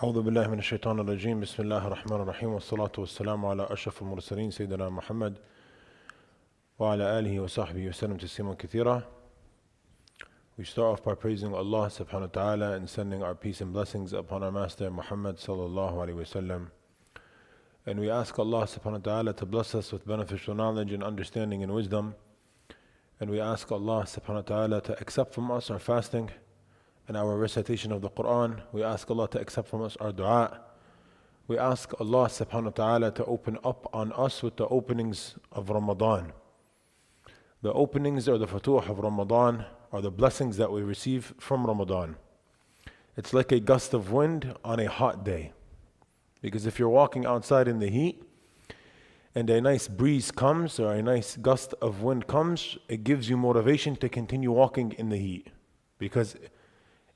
أعوذ بالله من الشيطان الرجيم بسم الله الرحمن الرحيم والصلاة والسلام على أشرف المرسلين سيدنا محمد وعلى آله وصحبه وسلم تسليما كثيرا. We start off by praising Allah subhanahu wa ta'ala and sending our peace and blessings upon our Master Muhammad sallallahu alayhi wa sallam. And we ask Allah subhanahu wa ta'ala to bless us with beneficial knowledge and understanding and wisdom. And we ask Allah subhanahu wa ta'ala to accept from us our fasting and our recitation of the Qur'an. We ask Allah to accept from us our dua. We ask Allah subhanahu wa ta'ala to open up on us with the openings of Ramadan. The openings or the futuh of Ramadan are the blessings that we receive from Ramadan. It's like a gust of wind on a hot day. Because if you're walking outside in the heat and a nice breeze comes or a nice gust of wind comes, it gives you motivation to continue walking in the heat. Because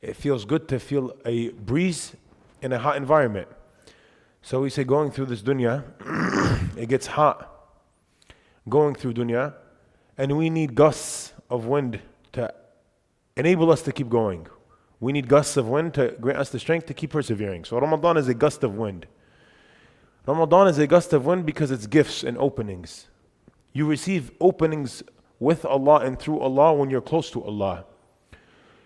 it feels good to feel a breeze in a hot environment. So we say going through this dunya, it gets hot. Going through dunya, and we need gusts of wind to enable us to keep going. We need gusts of wind to grant us the strength to keep persevering. So Ramadan is a gust of wind. Ramadan is a gust of wind because it's gifts and openings. You receive openings with Allah and through Allah when you're close to Allah.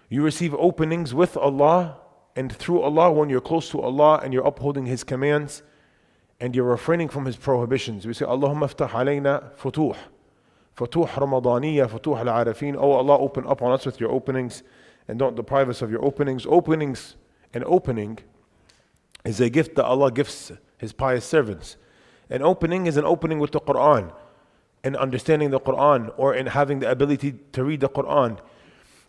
You receive openings with Allah and through Allah when you're close to Allah and you're upholding His commands and you're refraining from His prohibitions. We say, Allahumma aftah alayna futuh. Futuh Ramadaniya, futuh al-arafin. Oh Allah, open up on us with your openings and don't deprive us of your openings. Openings and opening is a gift that Allah gives His pious servants. An opening is an opening with the Qur'an and understanding the Qur'an or in having the ability to read the Qur'an.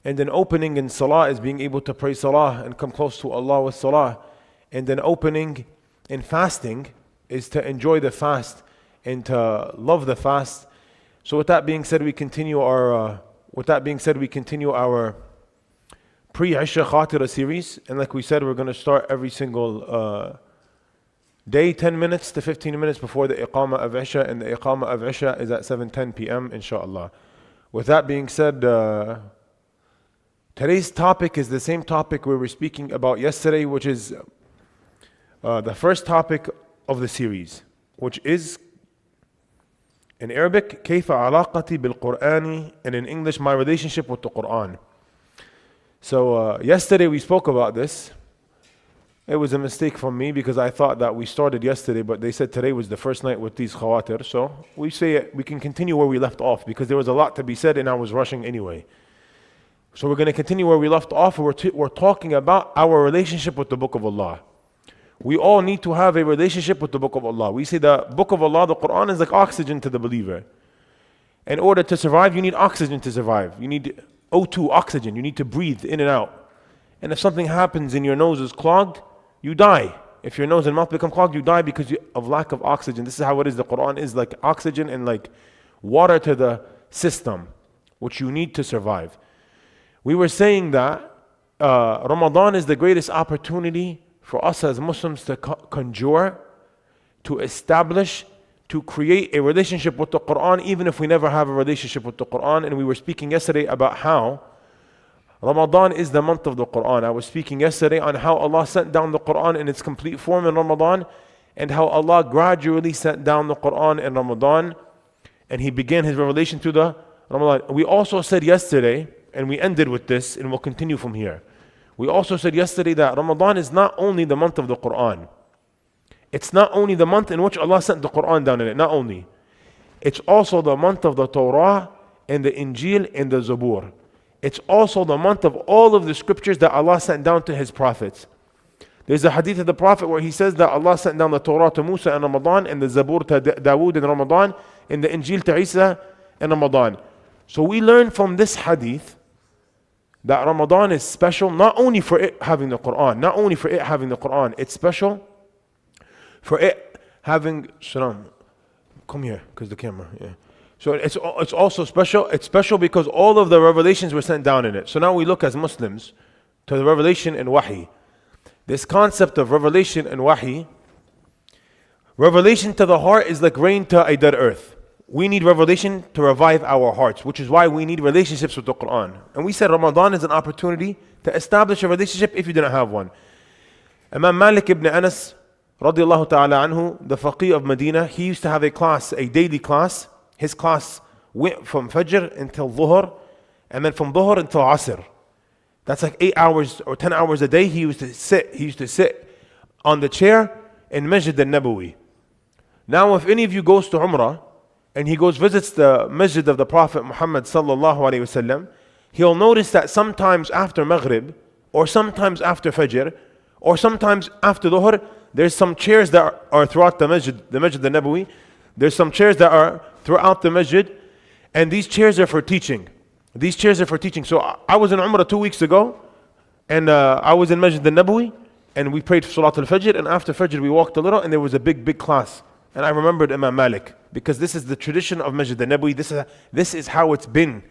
And an opening in salah is being able to pray salah and come close to Allah with salah. And an opening in fasting is to enjoy the fast and to love the fast. So with that being said, we continue our pre-Isha Khatira series. And like we said, we're going to start every single day, 10 minutes to 15 minutes before the Iqamah of Isha. And the Iqamah of Isha is at 7:10 p.m. inshallah. With that being said, today's topic is the same topic we were speaking about yesterday, which is the first topic of the series, which is in Arabic, كيف علاقتي بالقرآن, and in English, my relationship with the Qur'an. So yesterday we spoke about this. It was a mistake from me because I thought that we started yesterday, but they said today was the first night with these khawatir. So we say we can continue where we left off because there was a lot to be said and I was rushing anyway. So we're going to continue where we left off. We're talking about our relationship with the Book of Allah. We all need to have a relationship with the Book of Allah. We say the Book of Allah, the Qur'an, is like oxygen to the believer. In order to survive, you need oxygen to survive. You need O2, oxygen. You need to breathe in and out. And if something happens and your nose is clogged, you die. If your nose and mouth become clogged, you die because of lack of oxygen. This is how it is. The Qur'an is like oxygen and like water to the system, which you need to survive. We were saying that Ramadan is the greatest opportunity for us as Muslims to conjure, to establish, to create a relationship with the Qur'an, even if we never have a relationship with the Qur'an. And we were speaking yesterday about how Ramadan is the month of the Qur'an. I was speaking yesterday on how Allah sent down the Qur'an in its complete form in Ramadan, and how Allah gradually sent down the Qur'an in Ramadan, and He began His revelation through the Ramadan. We also said yesterday, and we ended with this, and we'll continue from here. We also said yesterday that Ramadan is not only the month of the Qur'an. It's not only the month in which Allah sent the Qur'an down in it, not only. It's also the month of the Torah and the Injil and the Zabur. It's also the month of all of the scriptures that Allah sent down to His prophets. There's a hadith of the Prophet where he says that Allah sent down the Torah to Musa in Ramadan, and the Zabur to Dawood in Ramadan, and the Injil to Isa in Ramadan. So we learn from this hadith that Ramadan is special not only for it having the Qur'an, it's special for it having, Salam, come here, because the camera, yeah. So it's also special, it's special because all of the revelations were sent down in it. So now we look as Muslims to the revelation and wahi. This concept of revelation and wahi, revelation to the heart is like rain to a dead earth. We need revelation to revive our hearts, which is why we need relationships with the Qur'an. And we said Ramadan is an opportunity to establish a relationship if you didn't have one. Imam Malik ibn Anas, radiallahu ta'ala anhu, the faqih of Medina, he used to have a class, a daily class. His class went from Fajr until Dhuhr, and then from Dhuhr until Asr. That's like 8 hours or 10 hours a day. He used to sit on the chair in Masjid al-Nabawi. Now, if any of you goes to Umrah, and he goes visits the Masjid of the Prophet Muhammad sallallahu alaihi wasallam, he'll notice that sometimes after Maghrib, or sometimes after Fajr, or sometimes after Dhuhr, there's some chairs that are throughout the Masjid al-Nabawi. There's some chairs that are throughout the Masjid, and these chairs are for teaching. These chairs are for teaching. So I was in Umrah 2 weeks ago, and I was in Masjid al-Nabawi, and we prayed for Salat al-Fajr, and after Fajr we walked a little, and there was a big class. And I remembered Imam Malik, because this is the tradition of Masjid al-Nabawi. This is how it's been.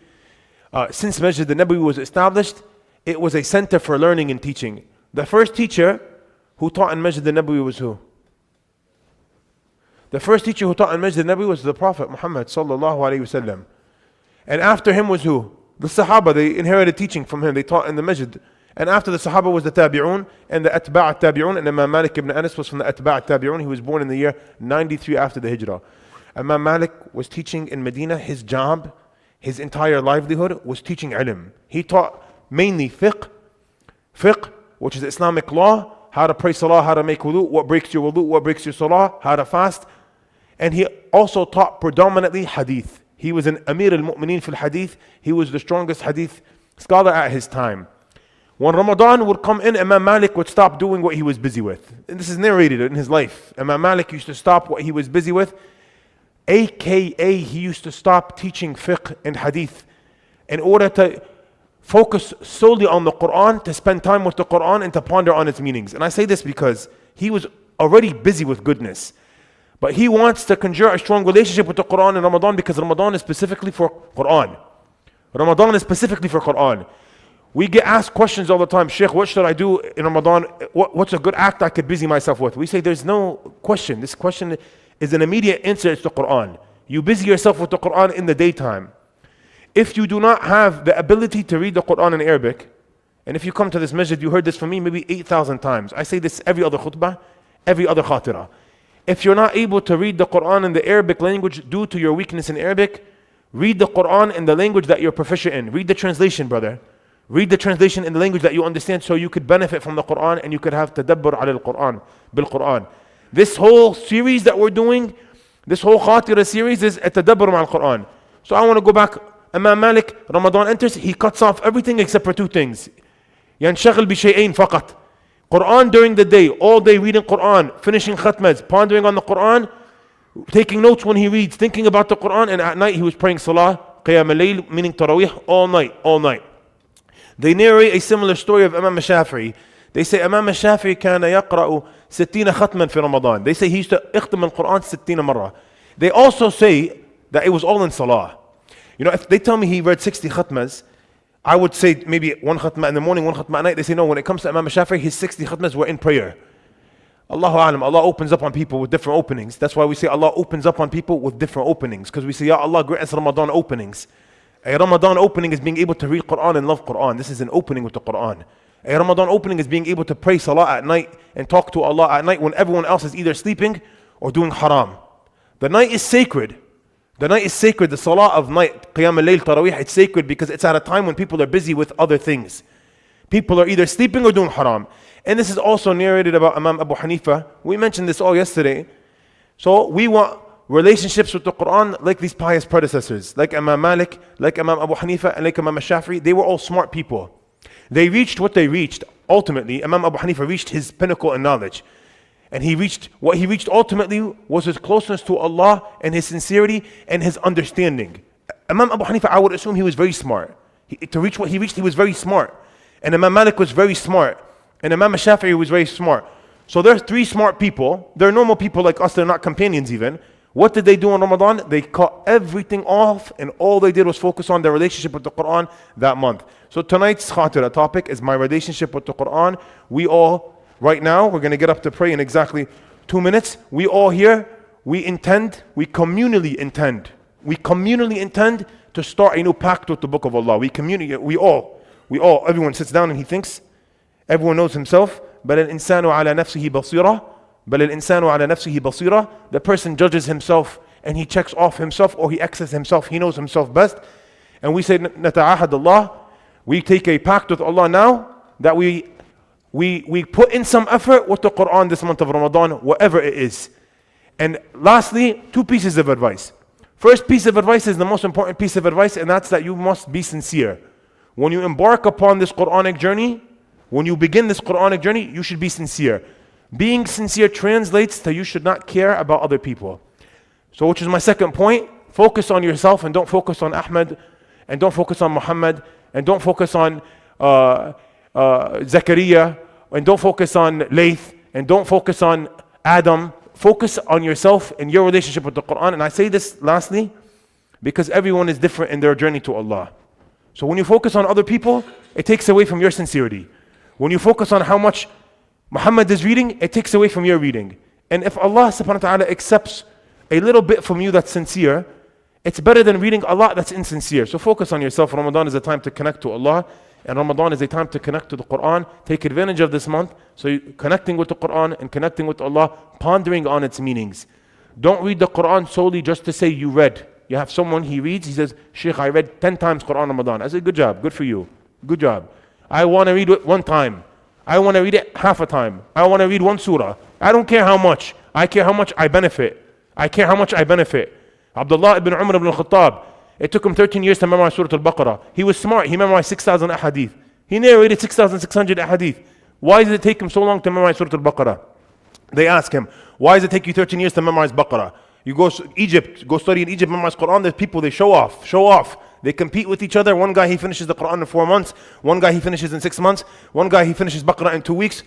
Since Masjid al-Nabawi was established, it was a center for learning and teaching. The first teacher who taught in Masjid al-Nabawi was who? The first teacher who taught in Masjid al-Nabawi was the Prophet Muhammad sallallahu alaihi wasallam. And after him was who? The Sahaba. They inherited teaching from him. They taught in the Masjid. And after the Sahaba was the Tabi'un and the Atba' Tabi'un. And Imam Malik ibn Anas was from the Atba' Tabi'un. He was born in the year 93 after the Hijrah. Imam Malik was teaching in Medina. His job, his entire livelihood was teaching ilm. He taught mainly fiqh, which is Islamic law, how to pray salah, how to make wudu, what breaks your wudu, what breaks your salah, how to fast. And he also taught predominantly hadith. He was an Amir al-Mu'mineen fil hadith. He was the strongest hadith scholar at his time. When Ramadan would come in, Imam Malik would stop doing what he was busy with. And this is narrated in his life. Imam Malik used to stop what he was busy with, aka he used to stop teaching fiqh and hadith in order to focus solely on the Qur'an, to spend time with the Qur'an and to ponder on its meanings. And I say this because he was already busy with goodness. But he wants to conjure a strong relationship with the Qur'an in Ramadan, because Ramadan is specifically for Qur'an. Ramadan is specifically for Qur'an. We get asked questions all the time, Shaykh, what should I do in Ramadan? What's a good act I could busy myself with? We say there's no question. This question is an immediate answer. It's the Qur'an. You busy yourself with the Qur'an in the daytime. If you do not have the ability to read the Qur'an in Arabic, and if you come to this masjid, you heard this from me maybe 8,000 times. I say this every other khutbah, every other khatira. If you're not able to read the Qur'an in the Arabic language due to your weakness in Arabic, read the Qur'an in the language that you're proficient in. Read the translation, brother. Read the translation in the language that you understand, so you could benefit from the Qur'an and you could have tadabbur ala al-Qur'an, bil-Qur'an. This whole series that we're doing, this whole khatira series is a tadabbur al-Qur'an. So I want to go back. Imam Malik, Ramadan enters, he cuts off everything except for 2 things. ينشغل بشيئين فقط. Qur'an during the day, all day reading Qur'an, finishing khatmas, pondering on the Qur'an, taking notes when he reads, thinking about the Qur'an, and at night he was praying salah, qiyam al-layl, meaning tarawih, all night. They narrate a similar story of Imam al-Shafi'i. They say Imam al-Shafi'i كان يقرأ 60 ختما في Ramadan. They say he used to اختم القرآن 60 مرة. They also say that it was all in salah. You know, if they tell me he read 60 khatmas, I would say maybe 1 khatma in the morning, 1 khatma at night. They say no, when it comes to Imam al-Shafi'i, his 60 khatmas were in prayer. Allahu A'lam, Allah opens up on people with different openings. That's why we say Allah opens up on people with different openings. Because we say, Ya Allah, grant us Ramadan openings. A Ramadan opening is being able to read Qur'an and love Qur'an. This is an opening with the Qur'an. A Ramadan opening is being able to pray salah at night and talk to Allah at night when everyone else is either sleeping or doing haram. The night is sacred. The night is sacred. The salah of night, qiyam al-layl, tarawih, it's sacred because it's at a time when people are busy with other things. People are either sleeping or doing haram. And this is also narrated about Imam Abu Hanifa. We mentioned this all yesterday. So we want relationships with the Qur'an like these pious predecessors, like Imam Malik, like Imam Abu Hanifa, and like Imam al-Shafi'i. They were all smart people. They reached what they reached. Ultimately, Imam Abu Hanifa reached his pinnacle in knowledge. And what he reached ultimately was his closeness to Allah and his sincerity and his understanding. Imam Abu Hanifa, I would assume he was very smart. To reach what he reached, he was very smart. And Imam Malik was very smart. And Imam al-Shafi'i was very smart. So there's 3 smart people. They're normal people like us. They're not companions even. What did they do in Ramadan? They cut everything off, and all they did was focus on their relationship with the Qur'an that month. So tonight's khatira topic is my relationship with the Qur'an. We all, right now, we're going to get up to pray in exactly 2 minutes. We all here, we communally intend to start a new pact with the Book of Allah. Everyone sits down and he thinks. Everyone knows himself. بل الإنسان على نفسه بصيرة بل الإنسان على نفسه بصيرة. The person judges himself and he checks off himself, or he accesses himself, he knows himself best. And we say نتعاهد الله, we take a pact with Allah now that we put in some effort with the Qur'an this month of Ramadan, whatever it is. And lastly, 2 pieces of advice. First piece of advice is the most important piece of advice, and that's that you must be sincere. When you embark upon this Quranic journey, when you begin this Quranic journey, you should be sincere. Being sincere translates to you should not care about other people. So which is my second point, focus on yourself and don't focus on Ahmed, and don't focus on Muhammad, and don't focus on Zakaria, and don't focus on Layth, and don't focus on Adam. Focus on yourself and your relationship with the Qur'an. And I say this lastly because everyone is different in their journey to Allah. So when you focus on other people, it takes away from your sincerity. When you focus on how much Muhammad is reading, it takes away from your reading. And if Allah subhanahu wa ta'ala accepts a little bit from you that's sincere, it's better than reading a lot that's insincere. So focus on yourself. Ramadan is a time to connect to Allah, and Ramadan is a time to connect to the Qur'an. Take advantage of this month. So you're connecting with the Qur'an and connecting with Allah, pondering on its meanings. Don't read the Qur'an solely just to say you read. You have someone, he reads, he says, Shaykh, I read 10 times Qur'an Ramadan. I said, good job, good for you, good job. I want to read it 1 time. I want to read it half a time. I want to read 1 surah. I don't care how much. I care how much I benefit. I care how much I benefit. Abdullah ibn Umar ibn al-Khattab, it took him 13 years to memorize Surah Al-Baqarah. He was smart, he memorized 6,000 ahadith. He narrated 6,600 ahadith. Why did it take him so long to memorize Surah Al-Baqarah? They ask him, why does it take you 13 years to memorize Baqarah? You go to Egypt, go study in Egypt, memorize Qur'an. There's people, they show off. They compete with each other. One guy, he finishes the Qur'an in 4 months. One guy, he finishes in 6 months. One guy, he finishes Baqarah in 2 weeks.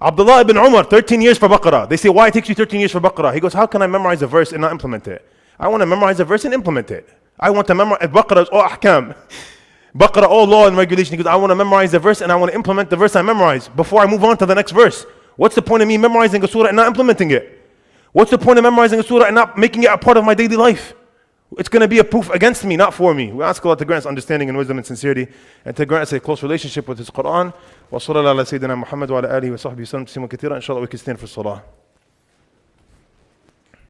Abdullah ibn Umar, 13 years for Baqarah. They say, why it takes you 13 years for Baqarah? He goes, how can I memorize a verse and not implement it? I want to memorize a verse and implement it. I want to memorize, Baqarah is all ahkam. Baqarah, all law and regulation. He goes, I want to memorize the verse and I want to implement the verse I memorized before I move on to the next verse. What's the point of me memorizing a surah and not implementing it? What's the point of memorizing a surah and not making it a part of my daily life? It's going to be a proof against me, not for me. We ask Allah to grant us understanding and wisdom and sincerity, and to grant us a close relationship with His Qur'an. Wa sallallahu ala Sayyidina Muhammad wa ala alihi wa sahbihi wa sallam. Inshallah we can stand for salah.